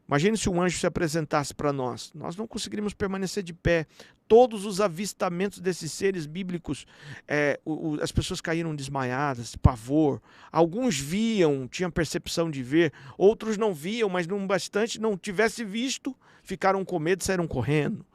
Imagine se um anjo se apresentasse para nós. Nós não conseguiríamos permanecer de pé. Todos os avistamentos desses seres bíblicos, as pessoas caíram desmaiadas, pavor. Alguns viam, tinham percepção de ver. Outros não viam, mas não bastante, não tivesse visto, ficaram com medo e saíram correndo.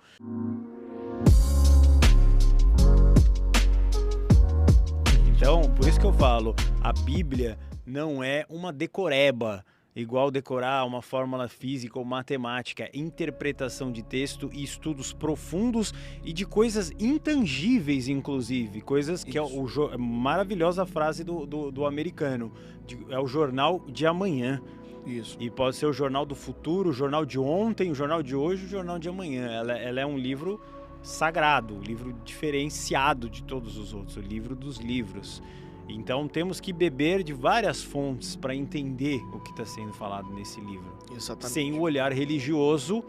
Então, por isso que eu falo, a Bíblia não é uma decoreba, igual decorar uma fórmula física ou matemática, é interpretação de texto e estudos profundos e de coisas intangíveis, inclusive, coisas que é a maravilhosa frase do americano, é o jornal de amanhã. Isso. E pode ser o jornal do futuro, o jornal de ontem, o jornal de hoje, o jornal de amanhã. Ela é um livro sagrado, um livro diferenciado de todos os outros, o livro dos livros. Então temos que beber de várias fontes para entender o que está sendo falado nesse livro. Exatamente. Sem o olhar religioso,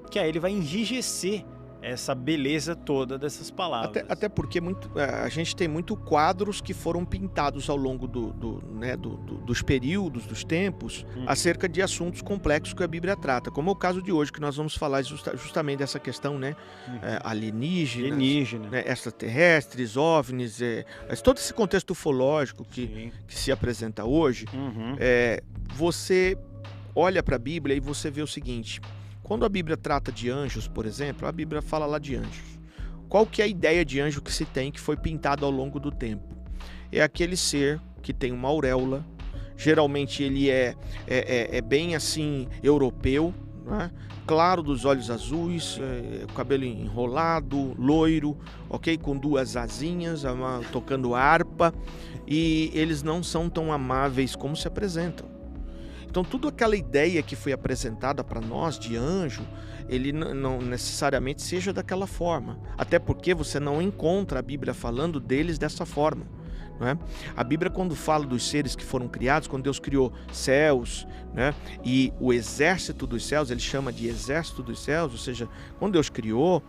que aí ele vai enrijecer essa beleza toda dessas palavras. Até porque a gente tem muito quadros que foram pintados ao longo dos períodos, dos tempos, acerca de assuntos complexos que a Bíblia trata, como é o caso de hoje, que nós vamos falar justamente dessa questão, alienígenas, extraterrestres, OVNIs, todo esse contexto ufológico que se apresenta hoje. Você olha para a Bíblia e você vê o seguinte: quando a Bíblia trata de anjos, por exemplo, a Bíblia fala lá de anjos. Qual que é a ideia de anjo que se tem, que foi pintado ao longo do tempo? É aquele ser que tem uma auréola, geralmente ele é bem assim, europeu, né? Claro, dos olhos azuis, cabelo enrolado, loiro, ok? Com duas asinhas, tocando harpa, e eles não são tão amáveis como se apresentam. Então, toda aquela ideia que foi apresentada para nós de anjo, ele não necessariamente seja daquela forma. Até porque você não encontra a Bíblia falando deles dessa forma. Não é? A Bíblia, quando fala dos seres que foram criados, quando Deus criou céus, né, e o exército dos céus, ele chama de exército dos céus, ou seja, quando Deus criou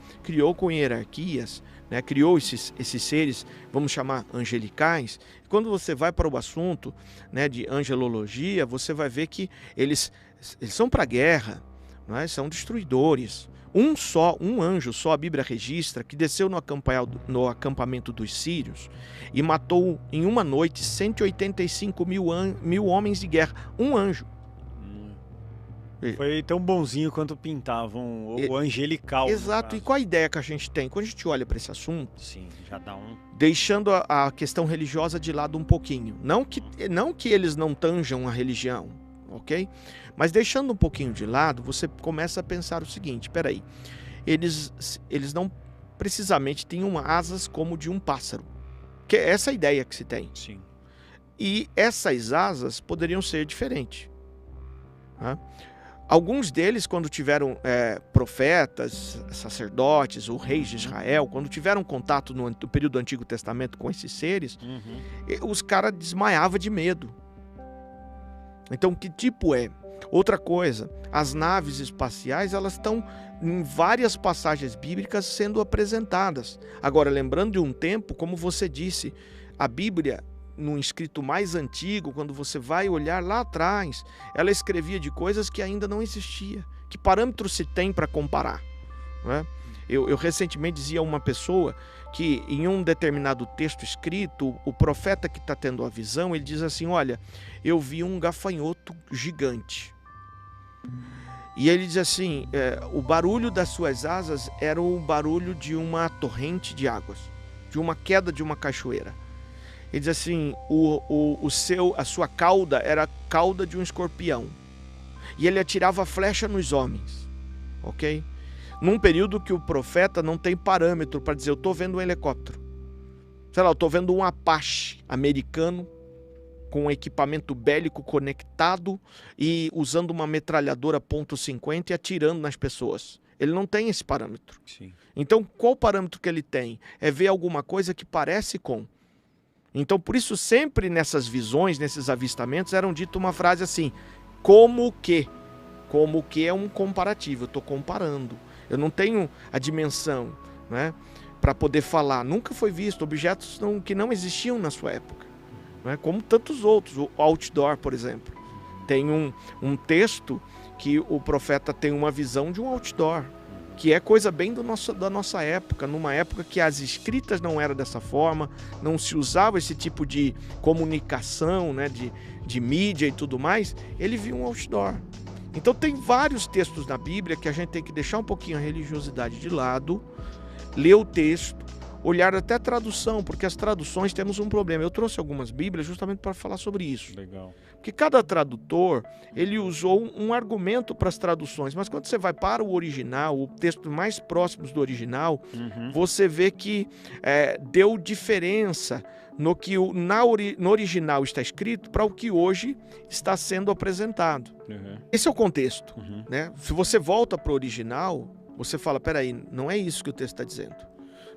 com hierarquias, né, criou esses seres, vamos chamar angelicais. Quando você vai para o assunto, né, de angelologia, você vai ver que eles são para a guerra, né, são destruidores. Um anjo só, a Bíblia registra, que desceu no acampamento dos sírios e matou em uma noite 185 mil homens de guerra. Um anjo. Foi tão bonzinho quanto pintavam o angelical. Exato. E qual a ideia que a gente tem? Quando a gente olha para esse assunto, sim, já dá deixando a questão religiosa de lado um pouquinho. Não que eles não tanjam a religião, ok? Mas deixando um pouquinho de lado, você começa a pensar o seguinte: peraí, eles não precisamente tinham asas como de um pássaro, que é essa a ideia que se tem. Sim. E essas asas poderiam ser diferentes. Né? Alguns deles, quando tiveram profetas, sacerdotes ou reis de Israel, quando tiveram contato no período do Antigo Testamento com esses seres, os caras desmaiavam de medo. Então, que tipo é? Outra coisa, as naves espaciais, elas estão em várias passagens bíblicas sendo apresentadas. Agora, lembrando de um tempo, como você disse, a Bíblia, num escrito mais antigo, quando você vai olhar lá atrás, ela escrevia de coisas que ainda não existiam. Que parâmetro se tem para comparar? Não é? Eu recentemente dizia a uma pessoa que em um determinado texto escrito, o profeta que está tendo a visão, ele diz assim: olha, eu vi um gafanhoto gigante. E ele diz assim, o barulho das suas asas era o barulho de uma torrente de águas, de uma queda de uma cachoeira. Ele diz assim, a sua cauda era a cauda de um escorpião. E ele atirava flecha nos homens, ok? Num período que o profeta não tem parâmetro para dizer, eu estou vendo um helicóptero. Sei lá, eu estou vendo um Apache americano com um equipamento bélico conectado e usando uma metralhadora .50 e atirando nas pessoas. Ele não tem esse parâmetro. Sim. Então, qual parâmetro que ele tem? É ver alguma coisa que parece com. Então, por isso, sempre nessas visões, nesses avistamentos, eram dito uma frase assim, como que? Como que é um comparativo, eu estou comparando. Eu não tenho a dimensão, né, para poder falar. Nunca foi visto objetos que não existiam na sua época, né, como tantos outros. O outdoor, por exemplo. Tem um texto que o profeta tem uma visão de um outdoor, que é coisa bem da nossa época, numa época que as escritas não eram dessa forma, não se usava esse tipo de comunicação, né, de mídia e tudo mais. Ele viu um outdoor. Então tem vários textos na Bíblia que a gente tem que deixar um pouquinho a religiosidade de lado, ler o texto, olhar até a tradução, porque as traduções temos um problema. Eu trouxe algumas Bíblias justamente para falar sobre isso. Legal. Porque cada tradutor, ele usou um argumento para as traduções, mas quando você vai para o original, o texto mais próximos do original, você vê que deu diferença no que no original está escrito para o que hoje está sendo apresentado. Esse é o contexto, né? Se você volta para o original, você fala, peraí, não é isso que o texto está dizendo.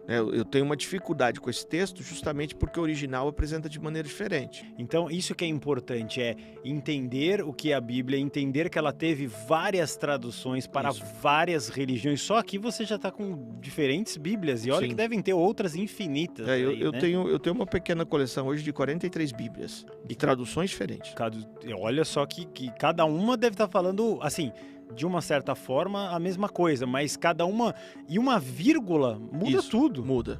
Eu tenho uma dificuldade com esse texto justamente porque o original apresenta de maneira diferente. Então, isso que é importante, é entender o que é a Bíblia, entender que ela teve várias traduções para várias religiões. Só aqui você já está com diferentes Bíblias, e olha Sim. que devem ter outras infinitas. Eu né? tenho uma pequena coleção hoje de 43 Bíblias e traduções diferentes. Olha só que cada uma deve estar falando, assim, de uma certa forma, a mesma coisa, mas cada uma... E uma vírgula muda tudo. Muda.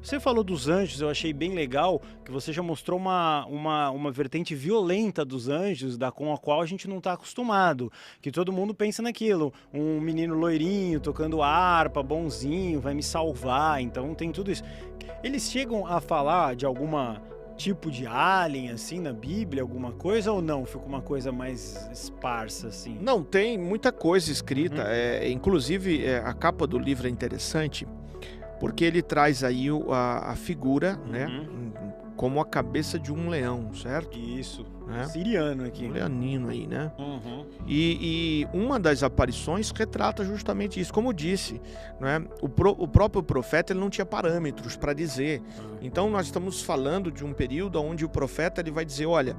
Você falou dos anjos, eu achei bem legal que você já mostrou uma vertente violenta dos anjos, com a qual a gente não está acostumado. Que todo mundo pensa naquilo, um menino loirinho tocando harpa, bonzinho, vai me salvar, então tem tudo isso. Eles chegam a falar de alguma tipo de alien, assim, na Bíblia, alguma coisa, ou não? Fica uma coisa mais esparsa, assim? Não, tem muita coisa escrita. Inclusive, a capa do livro é interessante, porque ele traz aí a figura, né, como a cabeça de um leão, certo? Isso. Né? Siriano aqui. Um leonino aí, né? E uma das aparições retrata justamente isso. Como eu disse, né? O próprio profeta ele não tinha parâmetros para dizer. Então nós estamos falando de um período onde o profeta ele vai dizer, olha,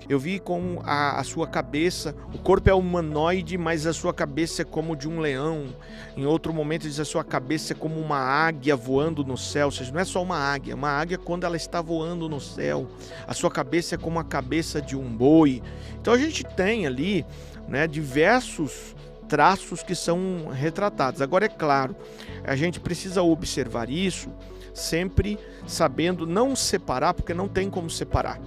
eu vi com a sua cabeça, o corpo é humanoide, mas a sua cabeça é como de um leão. Em outro momento diz a sua cabeça é como uma águia voando no céu. Ou seja, não é só uma águia quando ela está voando no céu. A sua cabeça é como a cabeça de um boi. Então a gente tem ali, né, diversos traços que são retratados. Agora é claro, a gente precisa observar isso sempre sabendo não separar, porque não tem como separar.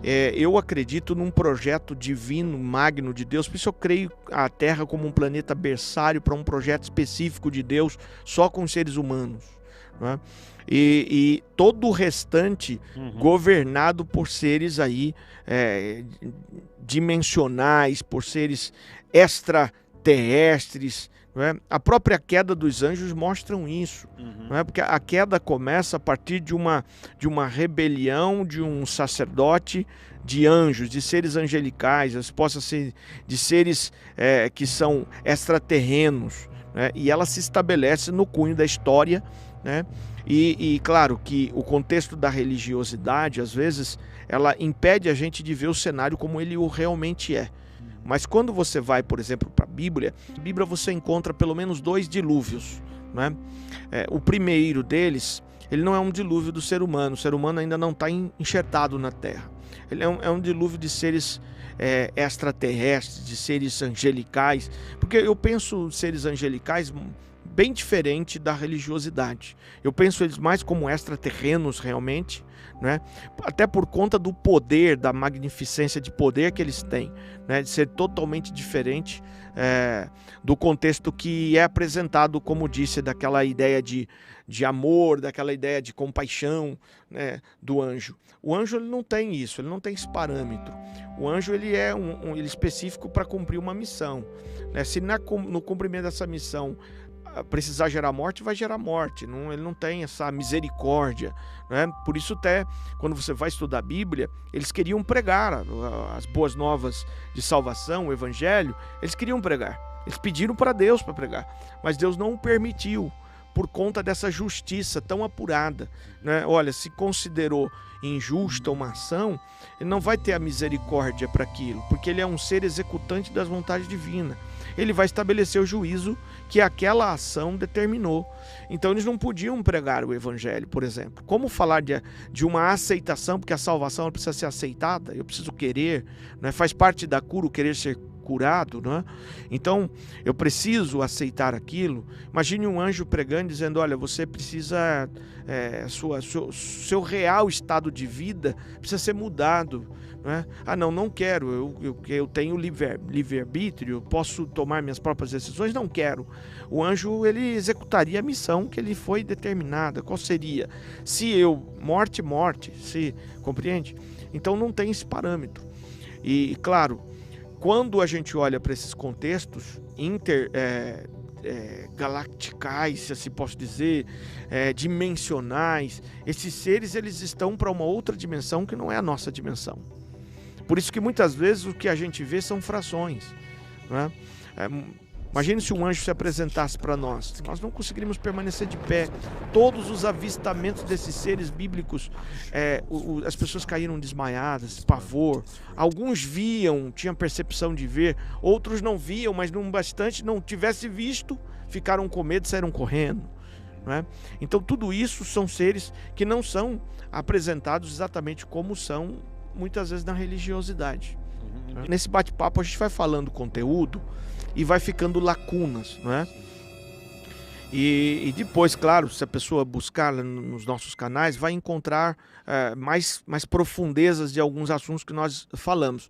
Eu acredito num projeto divino, magno de Deus, por isso eu creio a Terra como um planeta berçário para um projeto específico de Deus só com os seres humanos, né? E todo o restante governado por seres aí dimensionais, por seres extraterrestres, não é? A própria queda dos anjos mostram isso, não é? Porque a queda começa a partir de uma rebelião de um sacerdote de anjos, de seres angelicais, possa ser de seres que são extraterrenos, né? E ela se estabelece no cunho da história, né? E claro que o contexto da religiosidade, às vezes, ela impede a gente de ver o cenário como ele realmente é. Mas quando você vai, por exemplo, para a Bíblia você encontra pelo menos 2 dilúvios, né? O primeiro deles, ele não é um dilúvio do ser humano. O ser humano ainda não está enxertado na Terra. Ele é um dilúvio de seres extraterrestres, de seres angelicais. Porque eu penso seres angelicais bem diferente da religiosidade. Eu penso eles mais como extraterrenos realmente, né? Até por conta do poder, da magnificência de poder que eles têm, né? De ser totalmente diferente do contexto que é apresentado, como disse, daquela ideia de amor, daquela ideia de compaixão, né, do anjo. O anjo ele não tem isso, ele não tem esse parâmetro. O anjo ele é ele específico para cumprir uma missão, né? Se no cumprimento dessa missão precisar gerar morte, vai gerar morte. Ele não tem essa misericórdia, né? Por isso até quando você vai estudar a Bíblia, eles queriam pregar as boas novas de salvação, o evangelho, eles queriam pregar. Eles pediram para Deus para pregar, mas Deus não o permitiu por conta dessa justiça tão apurada, né? Olha, se considerou injusta uma ação, ele não vai ter a misericórdia para aquilo, porque ele é um ser executante das vontades divinas. Ele vai estabelecer o juízo que aquela ação determinou. Então eles não podiam pregar o evangelho, por exemplo. Como falar de uma aceitação, porque a salvação ela precisa ser aceitada, eu preciso querer, né? Faz parte da cura o querer ser curado, né? Então, eu preciso aceitar aquilo. Imagine um anjo pregando, dizendo, olha, você precisa, seu real estado de vida precisa ser mudado, né? Ah, não quero, eu tenho livre-arbítrio, posso tomar minhas próprias decisões, não quero. O anjo, ele executaria a missão que ele foi determinada. Qual seria? Se eu, morte, se compreende? Então não tem esse parâmetro. E claro, quando a gente olha para esses contextos galacticais, se assim posso dizer, dimensionais, esses seres, eles estão para uma outra dimensão que não é a nossa dimensão. Por isso que muitas vezes o que a gente vê são frações, né? Imagine se um anjo se apresentasse para nós não conseguiríamos permanecer de pé. Todos os avistamentos desses seres bíblicos, as pessoas caíram desmaiadas, pavor. Alguns viam, tinham percepção de ver, outros não viam, mas não bastante, não tivesse visto, ficaram com medo e saíram correndo, né? Então tudo isso são seres que não são apresentados exatamente como são muitas vezes na religiosidade. Nesse bate-papo a gente vai falando conteúdo e vai ficando lacunas, né? E depois, claro, se a pessoa buscar nos nossos canais, vai encontrar mais profundezas de alguns assuntos que nós falamos.